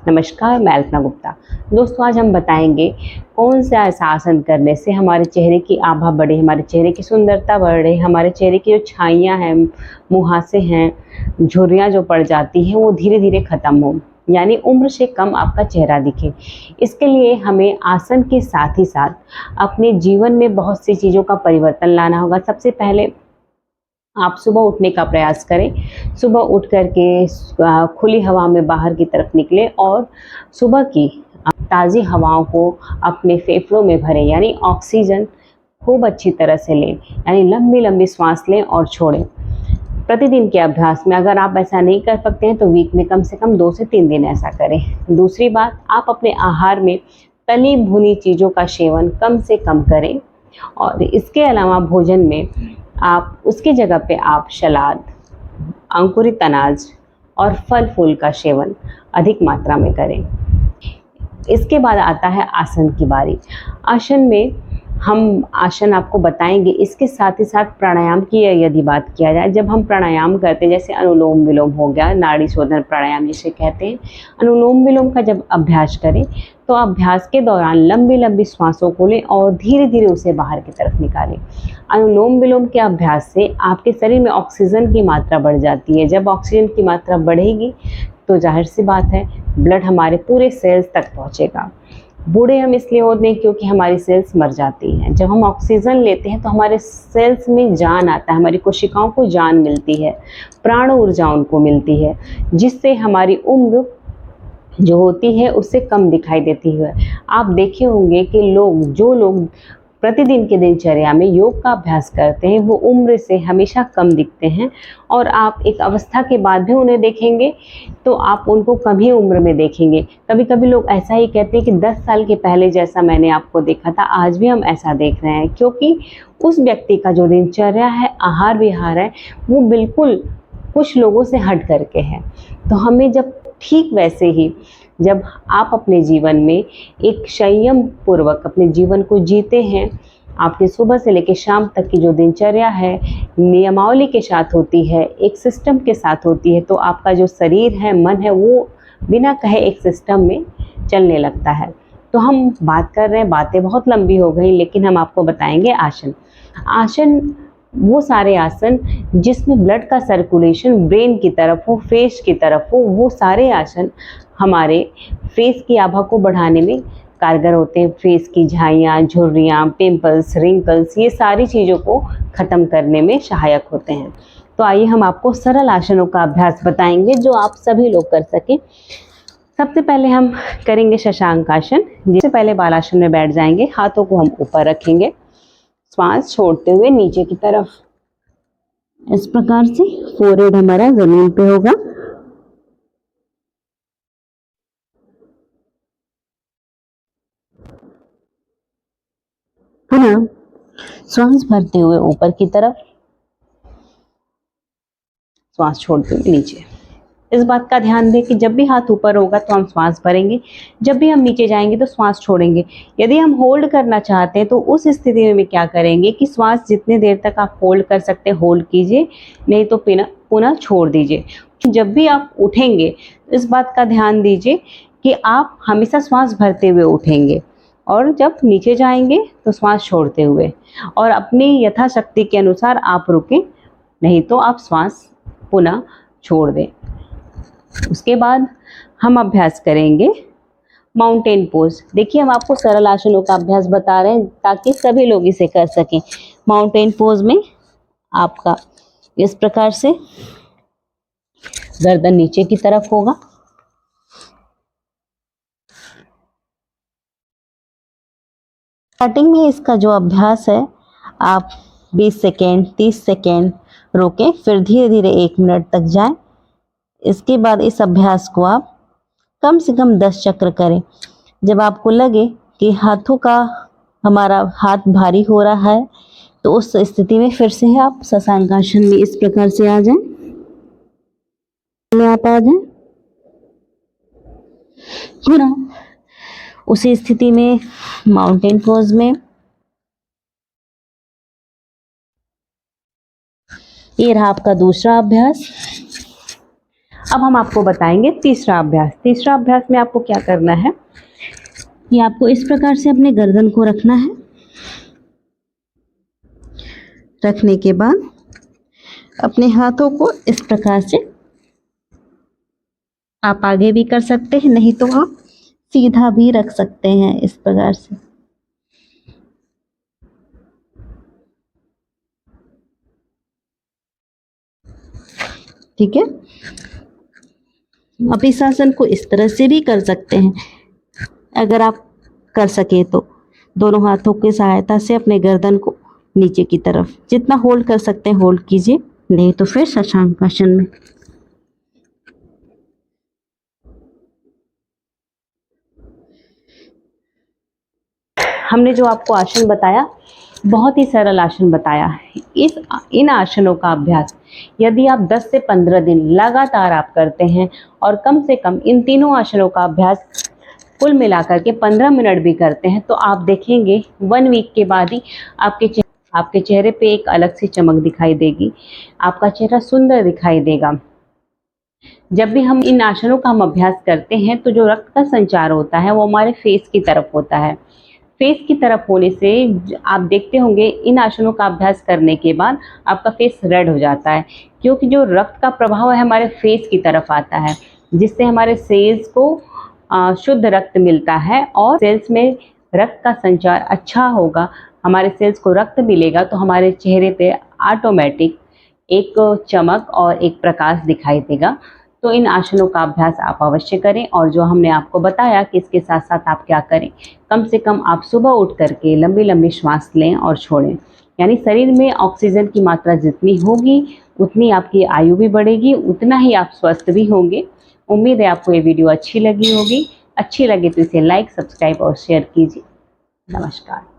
नमस्कार, मैं अल्पना गुप्ता। दोस्तों, आज हम बताएंगे कौन सा ऐसा आसन करने से हमारे चेहरे की आभा बढ़े, हमारे चेहरे की सुंदरता बढ़े, हमारे चेहरे की जो छाइयाँ हैं, मुहासे हैं, झुर्रियाँ जो पड़ जाती हैं, वो धीरे धीरे खत्म हो, यानी उम्र से कम आपका चेहरा दिखे। इसके लिए हमें आसन के साथ ही साथ अपने जीवन में बहुत सी चीज़ों का परिवर्तन लाना होगा। सबसे पहले आप सुबह उठने का प्रयास करें। सुबह उठ कर के खुली हवा में बाहर की तरफ निकलें और सुबह की ताज़ी हवाओं को अपने फेफड़ों में भरें, यानी ऑक्सीजन खूब अच्छी तरह से लें, यानी लंबी लंबी सांस लें और छोड़ें। प्रतिदिन के अभ्यास में अगर आप ऐसा नहीं कर सकते हैं तो वीक में कम से कम 2 से 3 दिन ऐसा करें। दूसरी बात, आप अपने आहार में तली भुनी चीज़ों का सेवन कम से कम करें और इसके अलावा भोजन में आप उसकी जगह पे आप सलाद, अंकुरित अनाज और फल फूल का सेवन अधिक मात्रा में करें। इसके बाद आता है आसन की बारी। आसन में हम आसन आपको बताएंगे, इसके साथ ही साथ प्राणायाम की यदि बात किया जाए, जब हम प्राणायाम करते हैं जैसे अनुलोम विलोम हो गया, नाड़ी शोधन प्राणायाम जिसे कहते हैं, अनुलोम विलोम का जब अभ्यास करें तो अभ्यास के दौरान लंबी लंबी श्वासों को लें और धीरे धीरे उसे बाहर की तरफ निकालें। अनुलोम विलोम के अभ्यास से आपके शरीर में ऑक्सीजन की मात्रा बढ़ जाती है। जब ऑक्सीजन की मात्रा बढ़ेगी तो जाहिर सी बात है ब्लड हमारे पूरे सेल्स तक पहुंचेगा। बूढ़े हम इसलिए होते हैं क्योंकि हमारी सेल्स मर जाती हैं। जब हम ऑक्सीजन लेते हैं तो हमारे सेल्स में जान आता है, हमारी कोशिकाओं को जान मिलती है, प्राण ऊर्जा उनको मिलती है, जिससे हमारी उम्र जो होती है उससे कम दिखाई देती है। आप देखे होंगे कि जो लोग प्रतिदिन के दिनचर्या में योग का अभ्यास करते हैं वो उम्र से हमेशा कम दिखते हैं और आप एक अवस्था के बाद भी उन्हें देखेंगे तो आप उनको कम ही उम्र में देखेंगे। कभी कभी लोग ऐसा ही कहते हैं कि 10 साल के पहले जैसा मैंने आपको देखा था आज भी हम ऐसा देख रहे हैं, क्योंकि उस व्यक्ति का जो दिनचर्या है, आहार विहार है, वो बिल्कुल कुछ लोगों से हट करके है। तो हमें जब ठीक वैसे ही जब आप अपने जीवन में एक संयम पूर्वक अपने जीवन को जीते हैं, आपकी सुबह से लेकर शाम तक की जो दिनचर्या है नियमावली के साथ होती है, एक सिस्टम के साथ होती है, तो आपका जो शरीर है, मन है, वो बिना कहे एक सिस्टम में चलने लगता है। तो हम बात कर रहे हैं, बातें बहुत लंबी हो गई, लेकिन हम आपको बताएंगे आसन। आसन वो सारे आसन जिसमें ब्लड का सर्कुलेशन ब्रेन की तरफ हो, फेस की तरफ हो, वो सारे आसन हमारे फेस की आभा को बढ़ाने में कारगर होते हैं। फेस की झाइयाँ, झुर्रियाँ, पिंपल्स, रिंकल्स, ये सारी चीज़ों को ख़त्म करने में सहायक होते हैं। तो आइए हम आपको सरल आसनों का अभ्यास बताएंगे जो आप सभी लोग कर सकें। सबसे पहले हम करेंगे शशांक आसन। जिससे पहले बालासन में बैठ जाएंगे, हाथों को हम ऊपर रखेंगे, श्वास छोड़ते हुए नीचे की तरफ, इस प्रकार से फोरहेड हमारा जमीन पे होगा। पुनः श्वास भरते हुए ऊपर की तरफ, श्वास छोड़ते हुए नीचे। इस बात का ध्यान दें कि जब भी हाथ ऊपर होगा तो हम श्वास भरेंगे, जब भी हम नीचे जाएंगे तो श्वास छोड़ेंगे। यदि हम होल्ड करना चाहते हैं तो उस स्थिति में क्या करेंगे कि श्वास जितने देर तक आप होल्ड कर सकते हैं होल्ड कीजिए, नहीं तो पुनः छोड़ दीजिए। जब भी आप उठेंगे इस बात का ध्यान दीजिए कि आप हमेशा श्वास भरते हुए उठेंगे और जब नीचे जाएंगे तो श्वास छोड़ते हुए, और अपनी यथाशक्ति के अनुसार आप रुकें, नहीं तो आप श्वास पुनः छोड़ दें। उसके बाद हम अभ्यास करेंगे माउंटेन पोज। देखिए, हम आपको सरल आसनों का अभ्यास बता रहे हैं ताकि सभी लोग इसे कर सकें। माउंटेन पोज में आपका इस प्रकार से गर्दन नीचे की तरफ होगा, स्टार्टिंग में इसका जो अभ्यास है आप 20 सेकेंड 30 सेकेंड रोकें, फिर धीरे धीरे 1 मिनट तक जाएं। इसके बाद इस अभ्यास को आप कम से कम 10 चक्र करें। जब आपको लगे कि हाथों का हमारा हाथ भारी हो रहा है तो उस स्थिति में फिर से आप शशांक आसन में इस प्रकार से आ जाएं, आप आ जाएं। पुनः उसी स्थिति में माउंटेन पोज में ये रहा आपका दूसरा अभ्यास। अब हम आपको बताएंगे तीसरा अभ्यास। तीसरा अभ्यास में आपको क्या करना है, ये आपको इस प्रकार से अपने गर्दन को रखना है। रखने के बाद अपने हाथों को इस प्रकार से आप आगे भी कर सकते हैं, नहीं तो आप सीधा भी रख सकते हैं इस प्रकार से। ठीक है, आप इस आसन को इस तरह से भी कर सकते हैं, अगर आप कर सके तो दोनों हाथों की सहायता से अपने गर्दन को नीचे की तरफ जितना होल्ड कर सकते हैं होल्ड कीजिए, नहीं तो फिर शशांकासन में। हमने जो आपको आसन बताया बहुत ही सरल आसन बताया है। इन आसनों का अभ्यास यदि आप 10 से 15 दिन लगातार आप करते हैं और कम से कम इन तीनों आसनों का अभ्यास कुल मिलाकर के 15 मिनट भी करते हैं तो आप देखेंगे 1 वीक के बाद ही आपके चेहरे पे एक अलग सी चमक दिखाई देगी, आपका चेहरा सुंदर दिखाई देगा। जब भी हम इन आसनों का अभ्यास करते हैं तो जो रक्त का संचार होता है वो हमारे फेस की तरफ होता है। फेस की तरफ होने से आप देखते होंगे इन आसनों का अभ्यास करने के बाद आपका फेस रेड हो जाता है, क्योंकि जो रक्त का प्रभाव है हमारे फेस की तरफ आता है, जिससे हमारे सेल्स को शुद्ध रक्त मिलता है और सेल्स में रक्त का संचार अच्छा होगा, हमारे सेल्स को रक्त मिलेगा तो हमारे चेहरे पे ऑटोमेटिक एक चमक और एक प्रकाश दिखाई देगा। तो इन आसनों का अभ्यास आप अवश्य करें और जो हमने आपको बताया कि इसके साथ साथ आप क्या करें, कम से कम आप सुबह उठ करके लंबी लंबी श्वास लें और छोड़ें, यानी शरीर में ऑक्सीजन की मात्रा जितनी होगी उतनी आपकी आयु भी बढ़ेगी, उतना ही आप स्वस्थ भी होंगे। उम्मीद है आपको ये वीडियो अच्छी लगी होगी। अच्छी लगे तो इसे लाइक, सब्सक्राइब और शेयर कीजिए। नमस्कार।